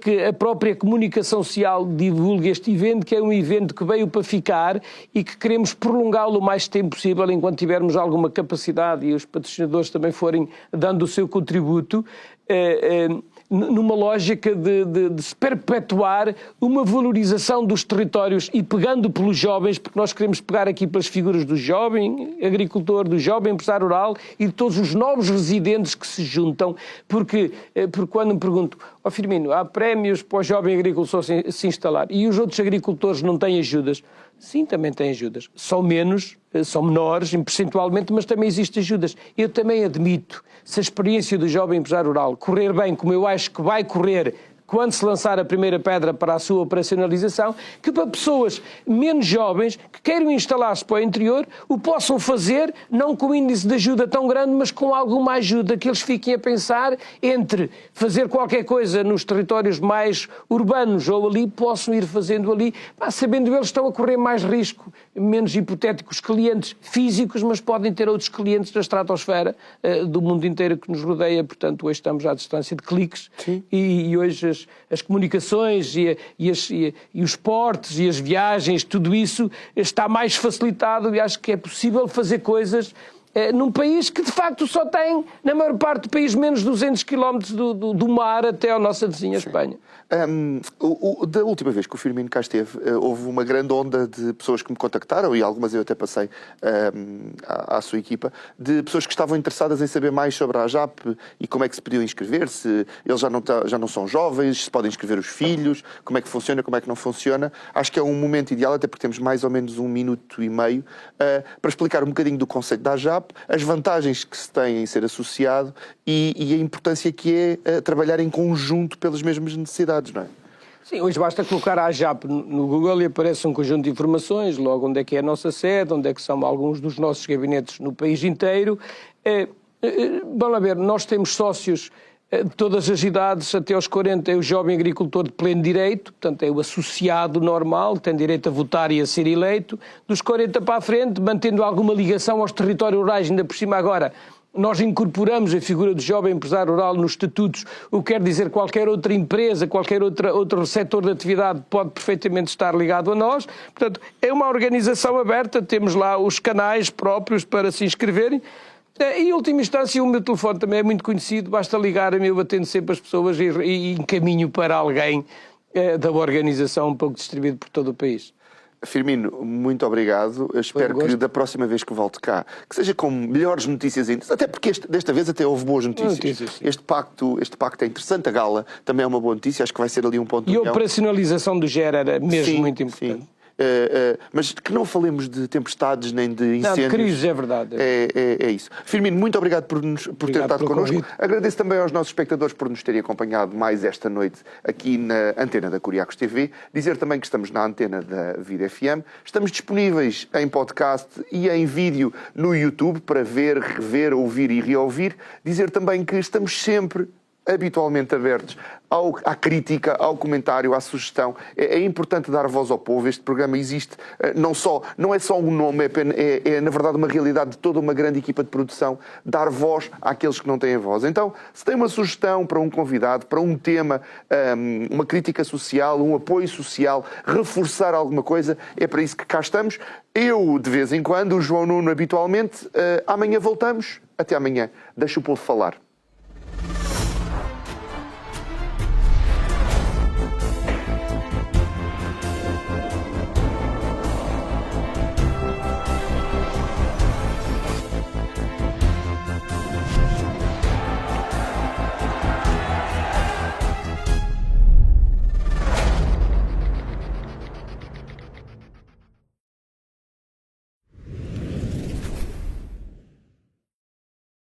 que a própria comunicação social divulgue este evento, que é um evento que veio para ficar e que queremos prolongá-lo o mais tempo possível enquanto tivermos alguma capacidade e os patrocinadores também forem dando o seu contributo, numa lógica de se perpetuar uma valorização dos territórios e pegando pelos jovens, porque nós queremos pegar aqui pelas figuras do jovem agricultor, do jovem empresário rural e de todos os novos residentes que se juntam, porque quando me pergunto, Firmino, há prémios para o jovem agricultor se instalar e os outros agricultores não têm ajudas? Sim, também têm ajudas. São menos, são menores, percentualmente, mas também existem ajudas. Eu também admito, se a experiência do jovem empresário rural correr bem, como eu acho que vai correr quando se lançar a primeira pedra para a sua operacionalização, que para pessoas menos jovens que queiram instalar-se para o interior, o possam fazer, não com índice de ajuda tão grande, mas com alguma ajuda, que eles fiquem a pensar entre fazer qualquer coisa nos territórios mais urbanos ou ali, possam ir fazendo ali, sabendo eles estão a correr mais risco, menos hipotéticos clientes físicos, mas podem ter outros clientes da estratosfera do mundo inteiro que nos rodeia, portanto hoje estamos à distância de cliques. Sim. E hoje as comunicações e os portos e as viagens, tudo isso está mais facilitado e acho que é possível fazer coisas num país que de facto só tem, na maior parte do país, menos 200 km do mar até à nossa vizinha Espanha. Da última vez que o Firmino cá esteve, houve uma grande onda de pessoas que me contactaram, e algumas eu até passei à sua equipa, de pessoas que estavam interessadas em saber mais sobre a AJAP e como é que se podiam inscrever, se eles já não são jovens, se podem inscrever os filhos, como é que funciona, como é que não funciona. Acho que é um momento ideal, até porque temos mais ou menos 1 minuto e meio, para explicar um bocadinho do conceito da AJAP, as vantagens que se têm em ser associado e a importância que é trabalhar em conjunto pelas mesmas necessidades, não é? Sim, hoje basta colocar a AJAP no Google e aparece um conjunto de informações, logo onde é que é a nossa sede, onde é que são alguns dos nossos gabinetes no país inteiro. Vamos lá ver, nós temos sócios de todas as idades, até aos 40 é o jovem agricultor de pleno direito, portanto é o associado normal, tem direito a votar e a ser eleito. Dos 40 para a frente, mantendo alguma ligação aos territórios rurais, ainda por cima agora, nós incorporamos a figura do jovem empresário rural nos estatutos, o que quer dizer que qualquer outra empresa, qualquer outro setor de atividade pode perfeitamente estar ligado a nós. Portanto, é uma organização aberta, temos lá os canais próprios para se inscreverem. E, em última instância, o meu telefone também é muito conhecido, basta ligar-me, eu atendo sempre as pessoas e encaminho para alguém da organização um pouco distribuído por todo o país. Firmino, muito obrigado. Eu espero que da próxima vez que volte cá, que seja com melhores notícias, até porque desta vez até houve boas notícias. Este pacto é interessante, a gala também é uma boa notícia, acho que vai ser ali um ponto de união. E a operacionalização do GER era mesmo muito importante. Sim. mas que não falemos de tempestades nem de incêndios. Não, de crises, é verdade. É isso. Firmino, muito obrigado por ter estado connosco. Convite. Agradeço também aos nossos espectadores por nos terem acompanhado mais esta noite aqui na antena da Curiacos TV. Dizer também que estamos na antena da Vida FM. Estamos disponíveis em podcast e em vídeo no YouTube para ver, rever, ouvir e reouvir. Dizer também que estamos sempre habitualmente abertos à crítica, ao comentário, à sugestão. É importante dar voz ao povo. Este programa existe, não é só um nome, é na verdade uma realidade de toda uma grande equipa de produção, dar voz àqueles que não têm voz. Então, se tem uma sugestão para um convidado, para um tema, uma crítica social, um apoio social, reforçar alguma coisa, é para isso que cá estamos. Eu, de vez em quando, o João Nuno habitualmente. Amanhã voltamos. Até amanhã. Deixa o povo falar.